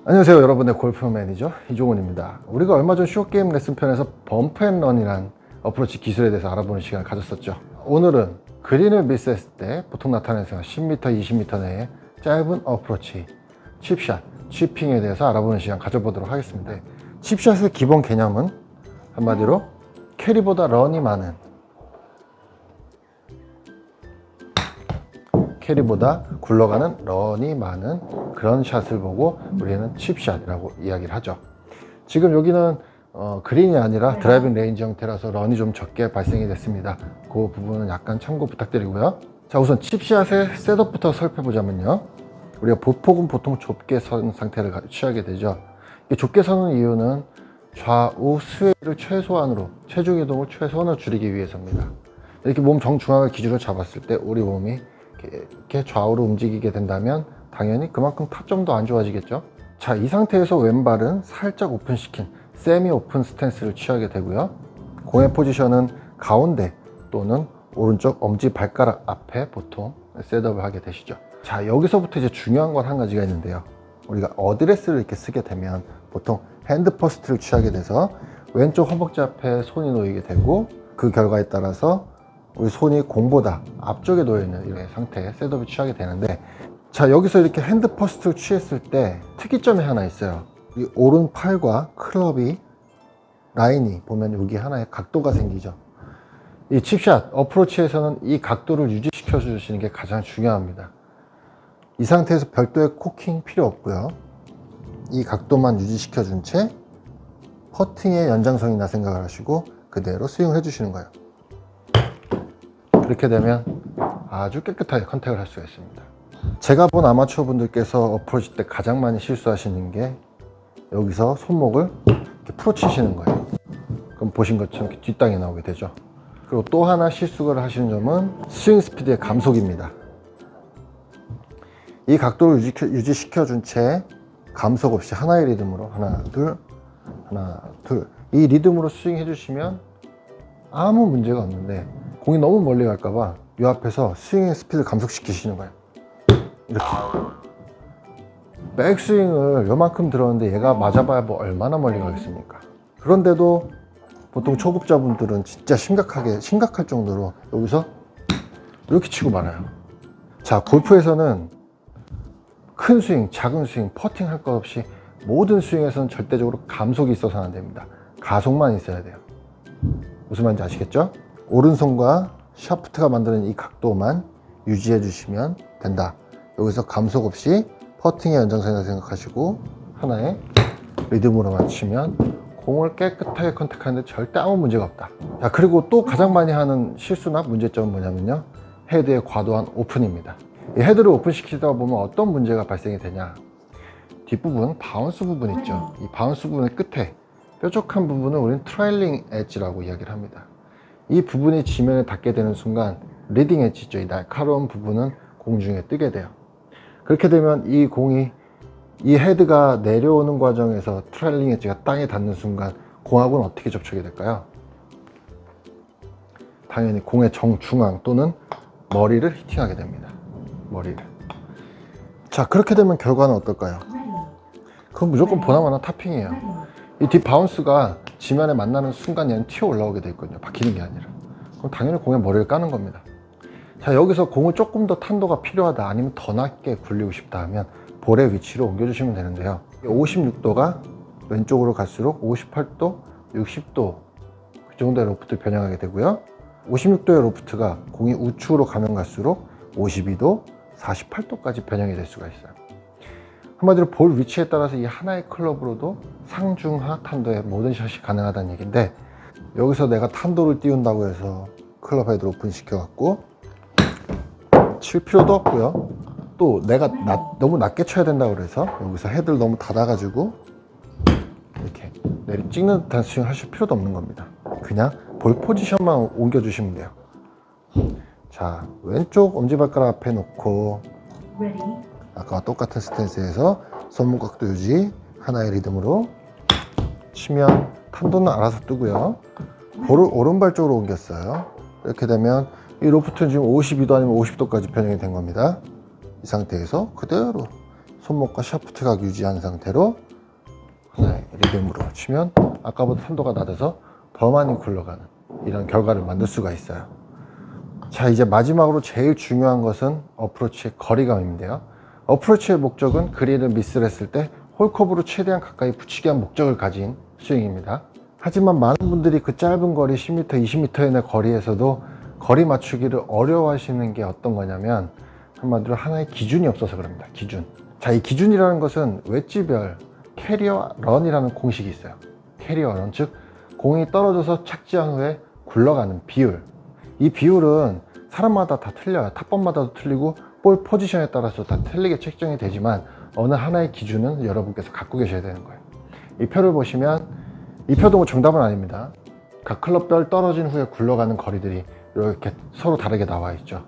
안녕하세요, 여러분의 골프 매니저 이종훈입니다. 우리가 얼마 전 숏게임 레슨 편에서 범프 앤 런이란 어프로치 기술에 대해서 알아보는 시간을 가졌었죠. 오늘은 그린을 미스했을 때 보통 나타나는 10m, 20m 내에 짧은 어프로치, 칩샷, 치핑에 대해서 알아보는 시간 가져보도록 하겠습니다. 칩샷의 기본 개념은 한마디로 캐리보다 런이 많은, 캐리보다 굴러가는 런이 많은 그런 샷을 보고 우리는 칩샷이라고 이야기를 하죠. 지금 여기는 그린이 아니라 드라이빙 레인지 형태라서 런이 좀 적게 발생이 됐습니다. 그 부분은 약간 참고 부탁드리고요. 자, 우선 칩샷의 셋업부터 살펴보자면요, 우리가 보폭은 보통 좁게 선 상태를 취하게 되죠. 이 좁게 서는 이유는 좌우 스웨이를 최소한으로, 체중 이동을 최소한으로 줄이기 위해서입니다. 이렇게 몸 정중앙을 기준으로 잡았을 때 우리 몸이 이렇게 좌우로 움직이게 된다면 당연히 그만큼 타점도 안 좋아지겠죠. 자, 이 상태에서 왼발은 살짝 오픈시킨 세미 오픈 스탠스를 취하게 되고요. 공의 포지션은 가운데 또는 오른쪽 엄지 발가락 앞에 보통 셋업을 하게 되시죠. 자, 여기서부터 이제 중요한 건 한 가지가 있는데요. 우리가 어드레스를 이렇게 쓰게 되면 보통 핸드 퍼스트를 취하게 돼서 왼쪽 허벅지 앞에 손이 놓이게 되고, 그 결과에 따라서 우리 손이 공보다 앞쪽에 놓여있는 이런 상태의 셋업을 취하게 되는데, 자, 여기서 이렇게 핸드 퍼스트를 취했을 때 특이점이 하나 있어요. 이 오른팔과 클럽이 라인이 보면 여기 하나의 각도가 생기죠. 이 칩샷 어프로치에서는 이 각도를 유지시켜 주시는 게 가장 중요합니다. 이 상태에서 별도의 코킹 필요 없고요, 이 각도만 유지시켜 준 채 퍼팅의 연장선이나 생각을 하시고 그대로 스윙을 해 주시는 거예요. 이렇게 되면 아주 깨끗하게 컨택을 할 수가 있습니다. 제가 본 아마추어 분들께서 어프로치 때 가장 많이 실수하시는 게 여기서 손목을 이렇게 풀어치시는 거예요. 그럼 보신 것처럼 이렇게 뒷땅이 나오게 되죠. 그리고 또 하나 실수를 하시는 점은 스윙 스피드의 감속입니다. 이 각도를 유지시켜 준 채 감속 없이 하나의 리듬으로 하나 둘 하나 둘, 이 리듬으로 스윙 해주시면 아무 문제가 없는데, 공이 너무 멀리 갈까봐 이 앞에서 스윙의 스피드를 감속시키시는 거예요. 이렇게 백스윙을 요만큼 들었는데 얘가 맞아봐야 뭐 얼마나 멀리 가겠습니까? 그런데도 보통 초급자분들은 진짜 심각할 정도로 여기서 이렇게 치고 말아요. 자, 골프에서는 큰 스윙, 작은 스윙, 퍼팅 할 것 없이 모든 스윙에서는 절대적으로 감속이 있어서는 안 됩니다. 가속만 있어야 돼요. 무슨 말인지 아시겠죠? 오른손과 샤프트가 만드는 이 각도만 유지해 주시면 된다. 여기서 감속 없이 퍼팅의 연장선이라고 생각하시고 하나의 리듬으로만 치면 공을 깨끗하게 컨택하는데 절대 아무 문제가 없다. 자, 그리고 또 가장 많이 하는 실수나 문제점은 뭐냐면요, 헤드의 과도한 오픈입니다. 이 헤드를 오픈시키다 보면 어떤 문제가 발생이 되냐, 뒷부분 바운스 부분 있죠. 이 바운스 부분의 끝에 뾰족한 부분을 우리는 트레일링 엣지라고 이야기를 합니다. 이 부분이 지면에 닿게 되는 순간 리딩 엣지 있죠, 이 날카로운 부분은 공중에 뜨게 돼요. 그렇게 되면 이 공이, 이 헤드가 내려오는 과정에서 트레일링 엣지가 땅에 닿는 순간 공하고는 어떻게 접촉이 될까요? 당연히 공의 정중앙 또는 머리를 히팅하게 됩니다. 머리를. 자, 그렇게 되면 결과는 어떨까요? 그건 무조건 보나마나 탑핑이에요. 이 뒷 바운스가 지면에 만나는 순간 얘는 튀어 올라오게 돼 있거든요. 박히는 게 아니라. 그럼 당연히 공의 머리를 까는 겁니다. 자, 여기서 공을 조금 더 탄도가 필요하다, 아니면 더 낮게 굴리고 싶다 하면 볼의 위치로 옮겨주시면 되는데요, 56도가 왼쪽으로 갈수록 58도, 60도 그 정도의 로프트 변형하게 되고요, 56도의 로프트가 공이 우측으로 가면 갈수록 52도, 48도까지 변형이 될 수가 있어요. 한마디로 볼 위치에 따라서 이 하나의 클럽으로도 상중하 탄도의 모든 샷이 가능하다는 얘기인데, 여기서 내가 탄도를 띄운다고 해서 클럽 헤드를 오픈 시켜갖고 칠 필요도 없고요, 또 내가 너무 낮게 쳐야 된다고 그래서 여기서 헤드를 너무 닫아가지고 이렇게 내리 찍는 듯한 스윙 하실 필요도 없는 겁니다. 그냥 볼 포지션만 옮겨주시면 돼요. 자, 왼쪽 엄지발가락 앞에 놓고 아까와 똑같은 스탠스에서 손목 각도 유지, 하나의 리듬으로 치면 탄도는 알아서 뜨고요, 볼을 오른발 쪽으로 옮겼어요. 이렇게 되면 이 로프트는 지금 52도 아니면 50도까지 변형이 된 겁니다. 이 상태에서 그대로 손목과 샤프트 각 유지한 상태로 하나의 리듬으로 치면 아까보다 탄도가 낮아서 더 많이 굴러가는 이런 결과를 만들 수가 있어요. 자, 이제 마지막으로 제일 중요한 것은 어프로치의 거리감인데요. 어프로치의 목적은 그린을 미스를 했을 때 홀컵으로 최대한 가까이 붙이기 위한 목적을 가진 스윙입니다. 하지만 많은 분들이 그 짧은 거리 10m, 20m 의 거리에서도 거리 맞추기를 어려워하시는 게 어떤 거냐면 한마디로 하나의 기준이 없어서 그럽니다. 기준. 자, 이 기준이라는 것은 웨지별 캐리어 런이라는 공식이 있어요. 캐리어 런, 즉 공이 떨어져서 착지한 후에 굴러가는 비율. 이 비율은 사람마다 다 틀려요. 탑번마다도 틀리고 볼 포지션에 따라서 다 틀리게 책정이 되지만 어느 하나의 기준은 여러분께서 갖고 계셔야 되는 거예요. 이 표를 보시면 이 표도 뭐 정답은 아닙니다. 각 클럽별 떨어진 후에 굴러가는 거리들이 이렇게 서로 다르게 나와 있죠.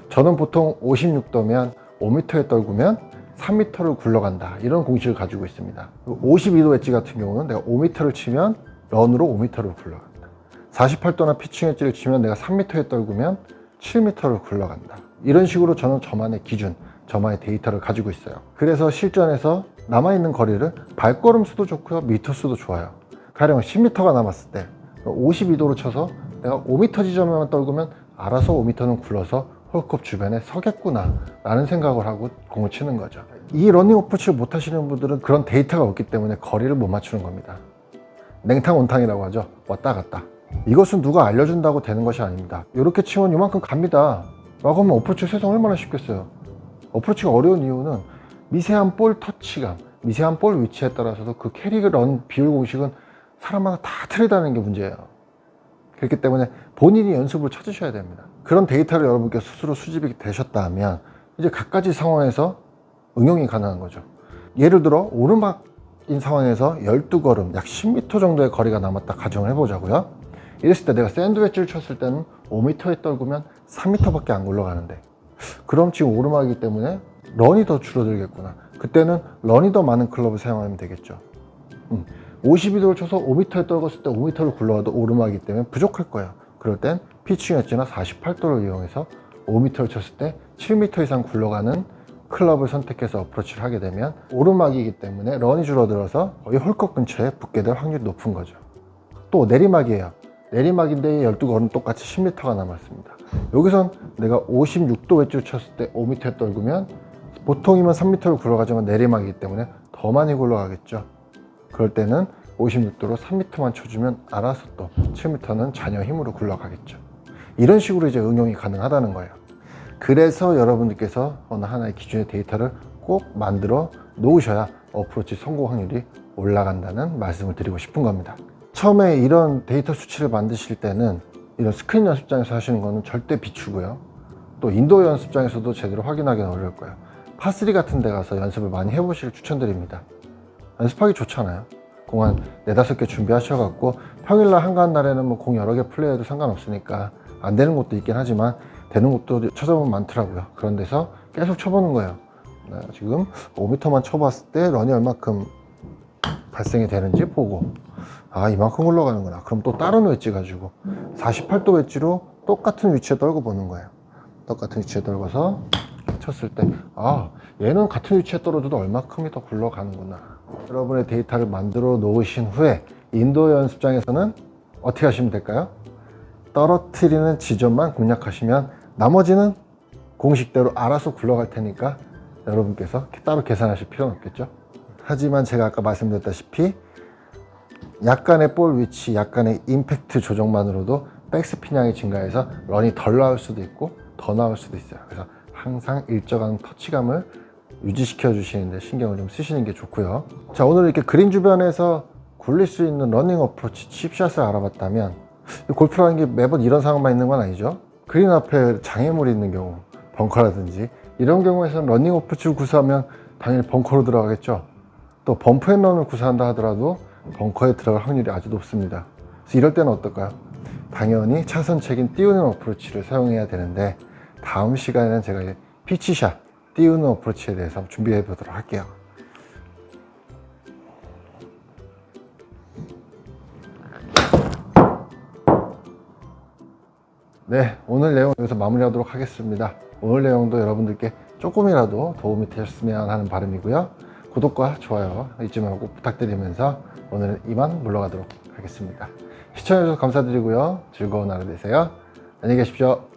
저는 보통 56도면 5m에 떨구면 3m를 굴러간다, 이런 공식을 가지고 있습니다. 52도 웨지 같은 경우는 내가 5m를 치면 런으로 5m를 굴러간다. 48도나 피칭 웨지를 치면 내가 3m에 떨구면 7m를 굴러간다. 이런 식으로 저는 저만의 기준, 저만의 데이터를 가지고 있어요. 그래서 실전에서 남아있는 거리를 발걸음 수도 좋고요, 미터 수도 좋아요. 가령 10m가 남았을 때 52도로 쳐서 내가 5m 지점에만 떨구면 알아서 5m는 굴러서 홀컵 주변에 서겠구나 라는 생각을 하고 공을 치는 거죠. 이 러닝 어프로치를 못 하시는 분들은 그런 데이터가 없기 때문에 거리를 못 맞추는 겁니다. 냉탕 온탕이라고 하죠. 왔다 갔다. 이것은 누가 알려준다고 되는 것이 아닙니다. 이렇게 치면 이만큼 갑니다 라고 하면 어프로치 세상 얼마나 쉽겠어요. 어프로치가 어려운 이유는 미세한 볼 터치감, 미세한 볼 위치에 따라서도 그 캐리 런 비율 공식은 사람마다 다 틀리다는 게 문제예요. 그렇기 때문에 본인이 연습을 찾으셔야 됩니다. 그런 데이터를 여러분께 스스로 수집이 되셨다면 이제 각가지 상황에서 응용이 가능한 거죠. 예를 들어 오르막인 상황에서 12걸음 약 10m 정도의 거리가 남았다 가정을 해보자고요. 이랬을 때 내가 샌드웨지를 쳤을 때는 5m에 떨구면 3m밖에 안 굴러가는데, 그럼 지금 오르막이기 때문에 런이 더 줄어들겠구나. 그때는 런이 더 많은 클럽을 사용하면 되겠죠. 52도를 쳐서 5m에 떨궜을 때 5m를 굴러가도 오르막이기 때문에 부족할 거예요. 그럴 땐 피칭 웨지나 48도를 이용해서 5m를 쳤을 때 7m 이상 굴러가는 클럽을 선택해서 어프로치를 하게 되면 오르막이기 때문에 런이 줄어들어서 거의 홀컵 근처에 붙게 될 확률이 높은 거죠. 또 내리막이에요. 내리막인데 12걸음 똑같이 10m가 남았습니다. 여기선 내가 56도 웨지를 쳤을 때 5m에 떨구면 보통이면 3m를 굴러가지만 내리막이기 때문에 더 많이 굴러가겠죠. 그럴 때는 56도로 3m만 쳐주면 알아서 또 7m는 잔여 힘으로 굴러가겠죠. 이런 식으로 이제 응용이 가능하다는 거예요. 그래서 여러분들께서 어느 하나의 기준의 데이터를 꼭 만들어 놓으셔야 어프로치 성공 확률이 올라간다는 말씀을 드리고 싶은 겁니다. 처음에 이런 데이터 수치를 만드실 때는 이런 스크린 연습장에서 하시는 거는 절대 비추고요. 또 인도어 연습장에서도 제대로 확인하기는 어려울 거예요. 파3 같은 데 가서 연습을 많이 해보시길 추천드립니다. 연습하기 좋잖아요. 공 한 4-5개 준비하셔갖고 평일날 한가한 날에는 뭐 공 여러 개 플레이해도 상관없으니까 안 되는 곳도 있긴 하지만 되는 곳도 찾아보면 많더라고요. 그런 데서 계속 쳐보는 거예요. 지금 5m만 쳐봤을 때 런이 얼마큼 발생이 되는지 보고, 아 이만큼 올라가는구나. 그럼 또 다른 웨지 가지고 48도 웨지로 똑같은 위치에 떨고 보는 거예요. 똑같은 위치에 떨궈서 쳤을 때 아 얘는 같은 위치에 떨어져도 얼마큼이 더 굴러가는구나. 여러분의 데이터를 만들어 놓으신 후에 인도어 연습장에서는 어떻게 하시면 될까요? 떨어뜨리는 지점만 공략하시면 나머지는 공식대로 알아서 굴러갈 테니까 여러분께서 따로 계산하실 필요는 없겠죠. 하지만 제가 아까 말씀드렸다시피 약간의 볼 위치, 약간의 임팩트 조정만으로도 백스핀 양이 증가해서 런이 덜 나올 수도 있고 더 나올 수도 있어요. 그래서 항상 일정한 터치감을 유지시켜 주시는데 신경을 좀 쓰시는 게 좋고요. 자, 오늘 이렇게 그린 주변에서 굴릴 수 있는 러닝 어프로치 칩샷을 알아봤다면, 골프라는 게 매번 이런 상황만 있는 건 아니죠. 그린 앞에 장애물이 있는 경우, 벙커라든지 이런 경우에서는 러닝 어프로치를 구사하면 당연히 벙커로 들어가겠죠. 또 범프앤런을 구사한다 하더라도 벙커에 들어갈 확률이 아주 높습니다. 그래서 이럴 때는 어떨까요? 당연히 차선책인 띄우는 어프로치를 사용해야 되는데, 다음 시간에는 제가 피치샷, 띄우는 어프로치에 대해서 준비해 보도록 할게요. 네, 오늘 내용 여기서 마무리하도록 하겠습니다. 오늘 내용도 여러분들께 조금이라도 도움이 되셨으면 하는 바람이고요. 구독과 좋아요 잊지 말고 부탁드리면서 오늘은 이만 물러가도록 하겠습니다. 시청해주셔서 감사드리고요. 즐거운 하루 되세요. 안녕히 계십시오.